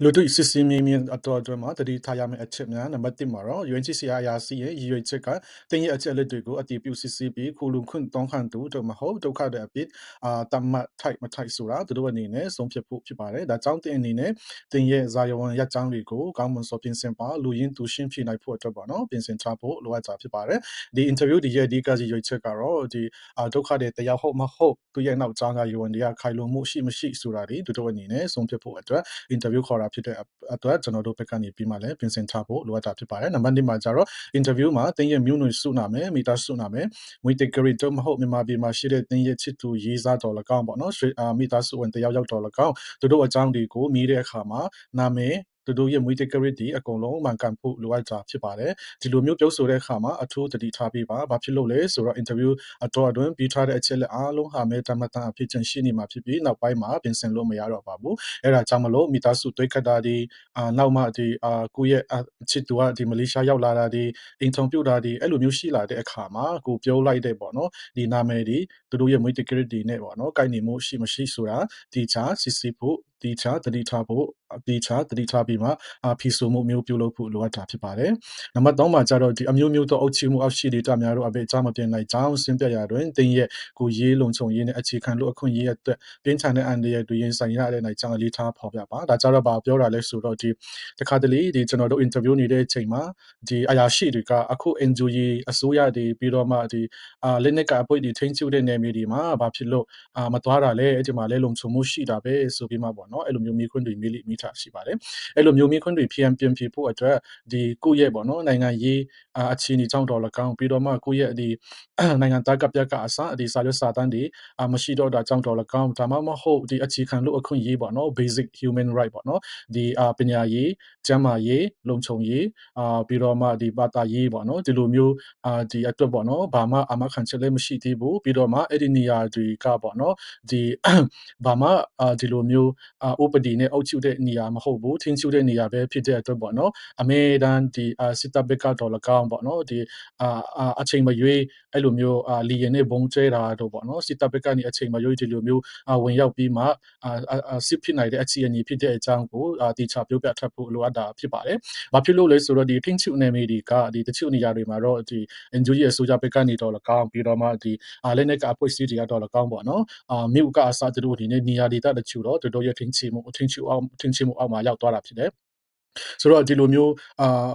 လူထုစစ်စင်မြင်းမြင်းအတော်အတွင်းမှာတတိထားရမယ့်အချက်များနံပါတ်1မှာတော့ UNCCR အရာရှိရဲ့ရည်ရွယ်ချက်ကတင်းရဲ့အချက်လက်တွေကိုအတည်ပြုစစ်ဆေးပြီးခုလုံခွင့်တောင်းခံသူတို့မဟုတ်ဒုက္ခတဲ့အဖြစ်တမတ်ထိုက်မထိုက်ဆိုတာသူတို့အနေနဲ့ဆုံးဖြတ်ဖို့ဖြစ်ပါတယ်ဒါကြောင့်တင်းအနေနဲ့တင်းရဲ့ဇာယဝန်ရက်ကြောင်းတွေကိုကောင်းမွန်စွာပြင်ဆင်ပါလူရင်းသူရှင်းပြနိုင်ဖို့အတွက်ပေါ့နော်ပြင်ဆင်ထားဖို့လိုအပ်တာဖြစ်ပါတယ်ဒီ interview ဒီရဲ့အဓိကရည်ရွယ်ချက်ကတော့ဒီဒုက္ခတဲ့တရားဟုတ်မဟုတ်သူရဲ့နောက်ကြောင်းကယဝန်တွေကခိုင်လုံမှုရှိမရှိဆိုတာတွေသူတို့အနေနဲ့ဆုံးဖြတ်ဖို့အတွက် interview ခေါ်တာဖြစ်တဲ့အတွက်ကျွန်တော်တို့ဘက်ကနေပြီးမှလည်းပြင်ဆင်ထားဖို့လိုအပ်တာဖြစ်ပါတယ်နံပါတ်2မှာကျတော့ interview မှာတင်းရဲ့မျိုးနွယ်စုနာမယ်မိသားစုနာမယ်ငွေတက်ကရီတော့မဟုတ်မြန်မာပြည်မှာရှိတဲ့တင်းရဲ့ချစ်သူရေးစားတော်လကောင်းပေါ့နော်မိသားစုဝင်တယောက်တော်လကောင်းသူတို့အကြောင်းတွေကိုမြည်တဲ့အခါမှာနာမည်သူတို့ရဲ့မွေးတက်ကရစ်ဒီအကုန်လုံးမှန်ကန်ဖို့လိုအပ်တာဖြစ်ပါတယ်ဒီလိုမျိုးပြောဆိုတဲ့အခါမှာအထူးတတိထားပေးပါဘာဖြစ်လို့လဲဆိုတော့ interview အတွင်းပြီးထားတဲ့အချက်လက်အားလုံးဟာမဲတမတန်အဖြစ်ချင်းရှိနေမှာဖြစ်ပြီးနောက်ပိုင်းမှာပြင်ဆင်လို့မရတော့ပါဘူးအဲ့ဒါကြောင့်မလို့မိသားစုတွေးခတ်တာဒီနောက်မှဒီကိုရဲ့ချစ်သူကဒီမလေးရှားရောက်လာတာဒီအင်ထုံပြူတာဒီအဲ့လိုမျိုးရှိလာတဲ့အခါမှာကိုပြောလိုက်တဲ့ပေါ့နော်ဒီနာမည်ဒီသူတို့ရဲ့မွေးတက်ကရစ်ဒီနဲ့ပေါ့နော်ကိုက်နေမှုရှိမရှိဆိုတာဒီချာစစ်စစ်ဖို့ဒီချာတတိထားဖို့ဒီချာတတိထားပြီးမှဖီဆိုမှုမျိုးပြုလုပ်ဖို့လိုအပ်တာဖြစ်ပါတယ်နံပါတ်3မှာကျတော့ဒီအမျိုးမျိုးသောအုပ်ချုပ်မှုအောက်ရှိဒေတာများတို့အပေအကြမပြင်းလိုက်ကြောင်းစင်ပြရာတွင်တင်းရဲ့ကိုရေးလုံခြုံရေးနဲ့အခြေခံလို့အခွင့်အရေးအတွက်ပြင်းထန်တဲ့အန်ဒီရဲ့တွင်ရင်ဆိုင်ရတဲ့နိုင်ကြောင်းလေးထားဖော်ပြပါဒါကြတော့ဗာပြောတာလဲဆိုတော့ဒီတခါတလေဒီကျွန်တော်တို့ interview နေတဲ့အချိန်မှာဒီအရာရှိတွေကအခု NGO အစိုးရတွေပြီးတော့မှဒီလက်နက်ကအပွင့်ဒီထိန်းချုပ်တဲ့နယ်မြေတွေမှာဘာဖြစ်လို့မသွားတာလဲအဲ့ဒီမှာလဲလုံခြုံမှုရှိတာပဲဆိုပြီးမှပေါ့နော်အဲ့လိုမျိုးမိခွန်းတွေမိထားရှိပါတယ်အဲ့လိုမျိုးမိခွန်းတွေပြန်ပြင်ပြဖို့အတွက်ဒီကိုယ့်ရဲ့ပေါ့နော်နိုင်ငံရေးအခြေအနေကြောင့်တော်လကောင်းပြီးတော့မှကိုယ့်ရဲ့ဒီနိုင်ငံသားကပြကအစဒီစာရွက်စာတမ်းတွေမရှိတော့တာကြောင့်တော်လကောင်းဒါမှမဟုတ်ဒီအခြေခံလို့အခွင့်အရေးပေါ့နော် basic human right ပေါ့နော်ဒီပညာရေးကျန်းမာရေးလုံခြုံရေးပြီးတော့မှဒီဘာသာရေးပေါ့နော်ဒီလိုမျိုးဒီအတွက်ပေါ့နော်ဘာမှအာမခံချက်လည်းမရှိသေးဘူးပြီးတော့မှအဲ့ဒီနေရာတွေကပေါ့နော်ဒီဘာမှဒီလိုမျိုးဥပဒေနဲ့အုပ်ချုပ်တဲ့နေရာမဟုတ်ဘူးထင်းချုပ်တဲ့နေရာပဲဖြစ်တဲ့အတွက်ပေါ့နော်အမေတန်းဒီစစ်တပ်ဘက်ကတော့လကောင်းပေါ့နော်ဒီအချိန်မရွေးအဲ့လိုမျိုးလီယန်နဲ့ဘုံကျဲတာတော့ပေါ့နော်စစ်တပ်ဘက်ကနေအချိန်မရွေးဒီလိုမျိုးဝင်ရောက်ပြီးမှစစ်ဖြစ်နိုင်တဲ့အခြေအနေဖြစ်တဲ့အကြောင်းကိုတီချာပြောပြထပ်ဖို့လိုအပ်တာဖြစ်ပါတယ်။ဘာဖြစ်လို့လဲဆိုတော့ဒီထင်းချုပ်နယ်မြေတွေကဒီတချို့နေရာတွေမှာတော့ဒီ NGO ရဲ့အစိုးရဘက်ကနေတော့လကောင်းပြီးတော့မှဒီလက်နက်ကအပွင့်စီတွေကတော့လကောင်းပေါ့နော်မြို့ကအစားသူတို့ဒီနေရာဒေသတချို့တော့သူတို့ရဲ့ထင်းချမှုအောက်မှာရောက်သွားတာဖြစ်တယ်ဆိုတော့ဒီလိုမျိုး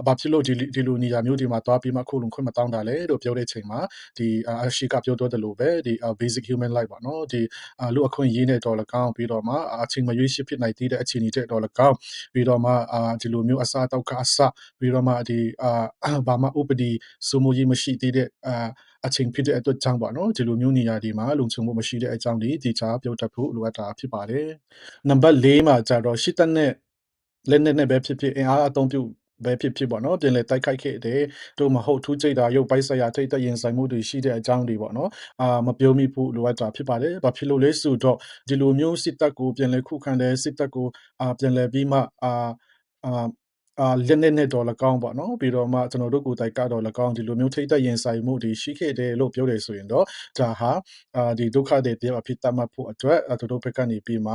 ဘာဖြစ်လို့ဒီလိုနေရာမျိုးဒီမှာသွားပြီးမှခုလုံခွင့်မတောင်းတာလဲလို့ပြောတဲ့အချိန်မှာဒီအရှိကပြောတော့တယ်လို့ပဲဒီ basic human life ပေါ့နော်ဒီလူအခွင့်အရေးနဲ့တော်လကောင်းပြီးတော့မှအချိန်မရွေးရှိဖြစ်နိုင်သေးတဲ့အခြေအနေတဲ့တော်လကောင်းပြီးတော့မှဒီလိုမျိုးအစားတောက်ကအစပြီးတော့မှဒီဘာမှဥပဒေစိုးမိုးရေးမရှိသေးတဲ့အချိန်ဖြစ်တဲ့အတွက်ကြောင့်ပေါ့နော်ဒီလိုမျိုးနေရာဒီမှာလုံခြုံမှုမရှိတဲ့အကြောင်းတွေဒီချာပြောတတ်ဖို့လိုအပ်တာဖြစ်ပါတယ်နံပါတ်4မှာကျတော့ရှစ်တက်နဲ့လက်နက်နဲ့ပဲဖြစ်ဖြစ်အင်အားအသုံးပြုပဲဖြစ်ဖြစ်ပေါ့နော်ပြင်လေတိုက်ခိုက်ခဲ့တဲ့တို့မဟုတ်ထူးကြိတ်တာရုပ်ပိုက်ဆိုင်ရာထိတ်သက်ရင်ဆိုင်မှုတွေရှိတဲ့အကြောင်းတွေပေါ့နော်မပြောမိဘူးလိုအပ်တာဖြစ်ပါတယ်ဘာဖြစ်လို့လဲဆိုတော့ဒီလိုမျိုးစစ်တပ်ကိုပြင်လေခုခံတဲ့စစ်တပ်ကိုပြင်လေပြီးမှလက်နဲ့တော်လကောင်းပေါ့နော်ပြီးတော့မှကျွန်တော်တို့ကိုယ်တိုင်ကတော့လကောင်းဒီလိုမျိုးထိတ်သက်ရင်ဆိုင်မှုတွေရှိခဲ့တယ်လို့ပြောတယ်ဆိုရင်တော့ဒါဟာဒီဒုက္ခတွေတည်းအဖြစ်တတ်မှတ်ဖို့အတွက်သူတို့ဘက်ကနေပြီးမှ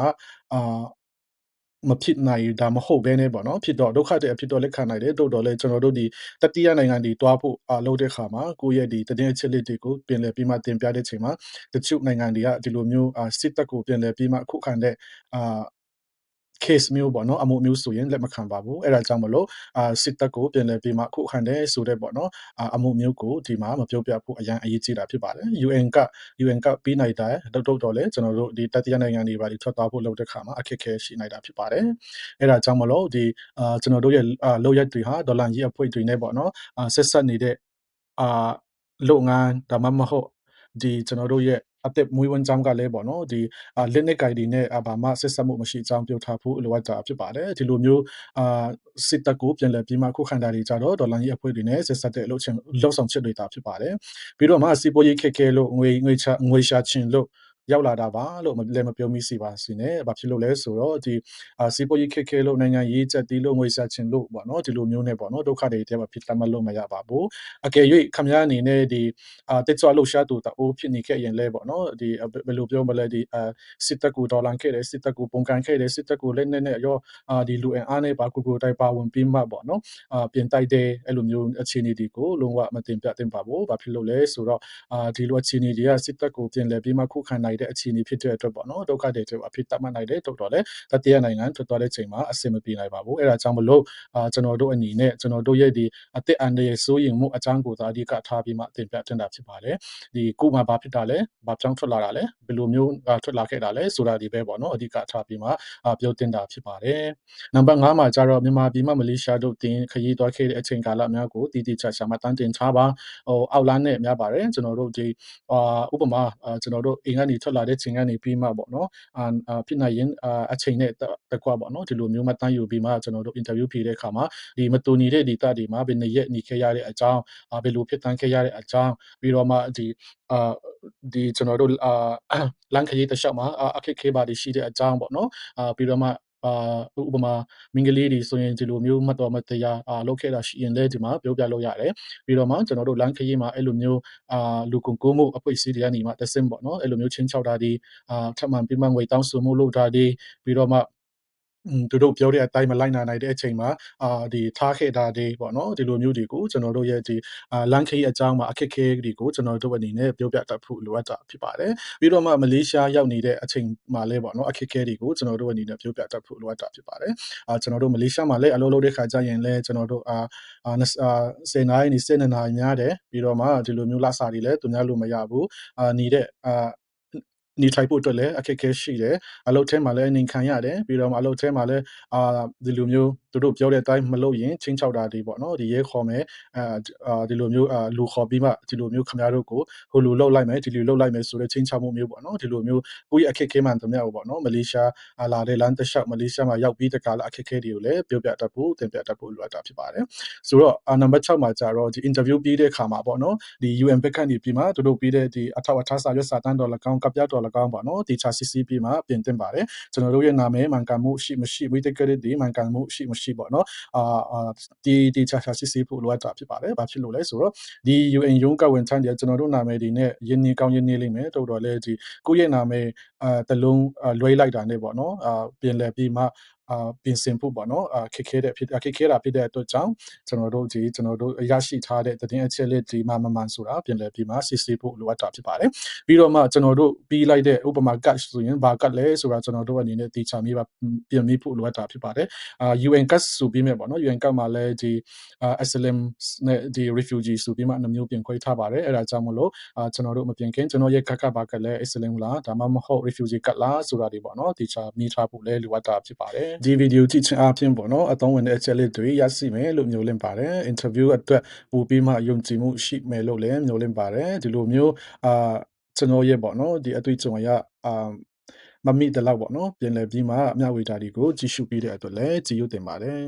မဖြစ်နိုင်ဒါမဟုတ်ဘဲနဲ့ပေါ့နော်ဖြစ်တော့ဒုက္ခတွေအဖြစ်တော့လက်ခံနိုင်တယ်တို့တော့လေကျွန်တော်တို့ဒီတတိယနိုင်ငံတွေတွားဖို့လုပ်တဲ့ခါမှာကိုယ့်ရဲ့ဒီတည်င်းအချက်လက်တွေကိုပြင်လည်ပြီးမှတင်ပြတဲ့ချိန်မှာတချို့နိုင်ငံတွေကဒီလိုမျိုးစစ်တပ်ကိုပြင်လည်ပြီးမှခုခံတဲ့case မျိုးပေါ့နော်အမှုမျိုးဆိုရင်လက်မခံပါဘူးအဲ့ဒါကြောင့်မလို့စစ်တပ်ကိုပြင်လည်ပြီးမှခုခံတယ်ဆိုတဲ့ပေါ့နော်အမှုမျိုးကိုဒီမှာမပြောပြဖို့အရန်အရေးကြီးတာဖြစ်ပါတယ် UN ကပြီးနိုင်တယ်တော့လေကျွန်တော်တို့ဒီတတိယနိုင်ငံတွေပါဒီထွက်သွားဖို့လုပ်တဲ့ခါမှာအခက်အခဲရှိနိုင်တာဖြစ်ပါတယ်အဲ့ဒါကြောင့်မလို့ဒီကျွန်တော်တို့ရဲ့လောက်ရက်တွေဟာဒေါ်လာကြီးအဖွဲ့တွေနဲ့ပေါ့နော်ဆက်ဆက်နေတဲ့လုပ်ငန်းဒါမှမဟုတ်ဒီကျွန်တော်တို့ရဲ့အသက်မွေးဝမ်းကြောင်းကလည်းပေါ့နော်ဒီလက်နက်ကိုင်တွေနဲ့ဘာမှဆက်ဆက်မှုမရှိအကြောင်းပြောထားဖို့လိုအပ်တာဖြစ်ပါတယ်ဒီလိုမျိုးစစ်တပ်ကိုပြန်လည်ပြီးမှခုခံတာတွေကြတော့ဒေါ်လာကြီးအဖွဲ့တွေနဲ့ဆက်ဆက်တဲ့လှုပ်ဆောင်ချက်တွေတာဖြစ်ပါတယ်ပြီးတော့မှစီးပွားရေးခက်ခဲလို့ငွေရှာချင်လို့ ရောက်လာတာပါလို့လည်းမပြောမိစေပါစေနဲ့ဘာဖြစ်လို့လဲဆိုတော့ဒီစီးပွားရေးခက်ခဲလို့နိုင်ငံရေးကြက်တီးလို့ငွေရှာချင်လို့ပေါ့နော်ဒီလိုမျိုးနဲ့ပေါ့နော်ဒုက္ခတွေတဲမှာဖြစ်တတ်မှလို့မရပါဘူးအကယ်၍ခမရအနေနဲ့ဒီတက်ကြွလို့ရှာတူတအိုးဖြစ်နေခဲ့ရင်လဲပေါ့နော်ဒီဘယ်လိုပြောမလဲဒီစစ်တပ်ကိုဒေါ်လာခဲ့တယ်စစ်တပ်ကိုပုံကန်ခဲ့တယ်စစ်တပ်ကိုလက်နဲ့ရောဒီလူအင်အားနဲ့ပါကိုတိုင်ပါဝင်ပြီးမှပေါ့နော်ပြင်တိုက်တဲ့အဲ့လိုမျိုးအခြေအနေတွေကိုလုံးဝမတင်ပြသင့်ပါဘူးဘာဖြစ်လို့လဲဆိုတော့ဒီလိုအခြေအနေတွေကစစ်တပ်ကိုပြင်လည်ပြီးမှခုခံနိုင်တဲ့အခြေအနေဖြစ်တဲ့အတွက်ပေါ့နော်ဒုက္ခတွေတွေအဖြစ်တတ်မှတ်နိုင်တဲ့တော်တော်လဲတတိယနိုင်ငံထွက်သွားတဲ့ချိန်မှာအဆင်မပြေနိုင်ပါဘူးအဲ့ဒါကြောင့်မလို့ကျွန်တော်တို့အနေနဲ့ကျွန်တော်တို့ရဲ့ဒီအသက်အန္တရာယ်စိုးရိမ်မှုအကြောင်းကိုသာအဓိကထားပြီးမှတင်ပြတင်တာဖြစ်ပါတယ်ဒီကိုမှဘာဖြစ်တာလဲဘာကြောင့်ထွက်လာတာလဲဘယ်လိုမျိုးထွက်လာခဲ့တာလဲဆိုတာဒီပဲပေါ့နော်အဓိကထားပြီးမှပြောတင်တာဖြစ်ပါတယ်နံပါတ်5မှာကျတော့မြန်မာပြည်မှမလေးရှားတို့တင်ခရီးသွားခဲ့တဲ့အချိန်ကာလများကိုတည်တည်ချာချာမှတန်းတင်ထားပါအောက်လမ်းနဲ့များပါတယ်ကျွန်တော်တို့ဒီဥပမာကျွန်တော်တို့အိမ်ကနေထွက်လာတဲ့ချိန်ကနေပြီးမှပေါ့နော်ဖြစ်နိုင်ရင်အချိန်နဲ့တကွပေါ့နော်ဒီလိုမျိုးမှတန်းယူပြီးမှကျွန်တော်တို့ interview ဖြေတဲ့အခါမှာဒီမတူညီတဲ့ data တွေမှာဘယ်နှစ်ရက်နေခဲ့ရတဲ့အကြောင်းဘယ်လိုဖြစ်တန်းခဲ့ရတဲ့အကြောင်းပြီးတော့မှဒီကျွန်တော်တို့လမ်းခရီးတစ်လျှောက်မှာအခက်ခဲပါတွေရှိတဲ့အကြောင်းပေါ့နော်ပြီးတော့မှဥပမာမင်္ဂလေးတွေဆိုရင်ဒီလိုမျိုးမှတ်တော်မတရားလုပ်ခဲ့တာရှိရင်လည်းဒီမှာပြောပြလို့ရတယ်ပြီးတော့မှကျွန်တော်တို့လမ်းခရီးမှာအဲ့လိုမျိုးလူကုန်ကူးမှုအဖွဲ့အစည်းတွေကနေမှတဆင့်ပေါ့နော်အဲ့လိုမျိုးချင်းချောက်တာဒီထပ်မံပြီးမှငွေတောင်းဆိုမှုလုပ်တာဒီပြီးတော့မှသူတို့ပြောတဲ့အတိုင်းမလိုက်နာနိုင်တဲ့အချိန်မှာဒီထားခဲ့တာတွေပေါ့နော်ဒီလိုမျိုးတွေကိုကျွန်တော်တို့ရဲ့ဒီလန်ခီအကြောင်းမှာအခက်ခဲတွေကိုကျွန်တော်တို့အနေနဲ့ပြောပြတတ်ဖို့လိုအပ်တာဖြစ်ပါတယ်ပြီးတော့မှမလေးရှားရောက်နေတဲ့အချိန်မှာလည်းပေါ့နော်အခက်ခဲတွေကိုကျွန်တော်တို့အနေနဲ့ပြောပြတတ်ဖို့လိုအပ်တာဖြစ်ပါတယ်ကျွန်တော်တို့မလေးရှားမှာလည်းအလုပ်လုပ်တဲ့ခါကျရင်လည်းကျွန်တော်တို့10နာရီနေ12နာရီများတယ်ပြီးတော့မှဒီလိုမျိုးလစာတွေလည်းသူများလို့မရဘူးနေတဲ့နေထိုင်ဖို့အတွက်လည်းအခက်အခဲရှိတယ်အလုပ်ထဲမှာလည်းနေခံရတယ်ပြီးတော့မှအလုပ်ထဲမှာလည်းဒီလိုမျိုးသူတို့ပြောတဲ့အတိုင်းမလုပ်ရင်ချင်းချောက်တာတွေပေါ့နော်ဒီရဲခေါ်မယ်ဒီလိုမျိုးလူခေါ်ပြီးမှဒီလိုမျိုးခင်ဗျားတို့ကိုဟိုလူလောက်လိုက်မယ်ဒီလူလောက်လိုက်မယ်ဆိုတဲ့ချင်းချောက်မှုမျိုးပေါ့နော်ဒီလိုမျိုးကိုယ့်ရဲ့အခက်အခဲမှန်သမျှကိုပေါ့နော်မလေးရှားလာတဲ့လမ်းတစ်လျှောက်မလေးရှားမှာရောက်ပြီးတခါလာအခက်အခဲတွေကိုလည်းပြောပြတတ်ဖို့တင်ပြတတ်ဖို့လိုအပ်တာဖြစ်ပါတယ်ဆိုတော့နံပါတ်6မှာကျတော့ဒီ interview ပြီးတဲ့အခါမှာပေါ့နော်ဒီ UN ဘက်ကနေပြီးမှသူတို့ပြီးတဲ့ဒီအထောက်အထားစာရွက်စာတမ်းတော်၎င်းကပ်ပြားတော်၎င်းပေါ့နော်ဒီချာစစ်ဆေးပြီးမှပြင်သင့်ပါတယ်ကျွန်တော်တို့ရဲ့နာမည်မှန်ကန်မှုရှိမရှိဝိတက်ကြတဲ့ဒီမှန်ကန်မှုရှိမရှိပေါ့နော်ဒီချာစစ်ဆေးဖို့လိုအပ်တာဖြစ်ပါတယ်ဘာဖြစ်လို့လဲဆိုတော့ဒီ UN ရုံးကဝန်ထမ်းတွေကျွန်တော်တို့နာမည်တွေနဲ့ရင်းနှီးကောင်းရင်းနှီးလိမ့်မယ်တော်တော်လေးဒီကိုယ့်ရဲ့နာမည်တလုံးလွှဲလိုက်တာနဲ့ပေါ့နော်ပြင်လည်ပြီးမှပြင်ဆင်ဖို့ပေါ့နော်ခက်ခဲတာဖြစ်တဲ့အတွက်ကြောင့်ကျွန်တော်တို့ရရှိထားတဲ့သတင်းအချက်အလက်ဒီမှမမှန်ဆိုတာပြင်လည်ပြီးမှစစ်ဆေးဖို့လိုအပ်တာဖြစ်ပါတယ်ပြီးတော့မှကျွန်တော်တို့ပြီးလိုက်တဲ့ဥပမာ cut ဆိုရင်ဘာ cut လဲဆိုတာကျွန်တော်တို့အနေနဲ့သိချမိပါပြင်မိဖို့လိုအပ်တာဖြစ်ပါတယ်UN cut ဆိုပြီးမြဲပေါ့နော် UN cut မှာလည်းဒီasylum နဲ့ဒီ refugee ဆိုပြီးမှနှမျိုးပြင်ခွဲထားပါတယ်အဲ့ဒါကြောင့်မလို့ကျွန်တော်တို့မပြင်ခင်ကျွန်တော်ရဲ့ cut ဘာ cut လဲ asylum လားဒါမှမဟုတ် refugee cut လားဆိုတာဒီပေါ့နော်သိချမိထားဖို့လည်းလိုအပ်တာဖြစ်ပါတယ်ဒီဗီဒီယိုကြည့်ခြင်းအပြင်ပေါ့နော်အသုံးဝင်တဲ့အချက်လက်တွေရရှိမယ်လို့မျိုးလင့်ပါတယ် interview အတွက်ပို့ပြီးမှယုံကြည်မှုရှိမယ်လို့လည်းမျိုးလင့်ပါတယ်ဒီလိုမျိုးကျွန်တော်ရဲ့ပေါ့နော်ဒီအတွေ့အကြုံအရမမိတလောက်ပေါ့နော်ပြင်လည်ပြီးမှမျှဝေတာတွေကိုကြည့်ရှုပြီးတဲ့အတွက်လည်းကြည်ရွတ်တင်ပါတယ်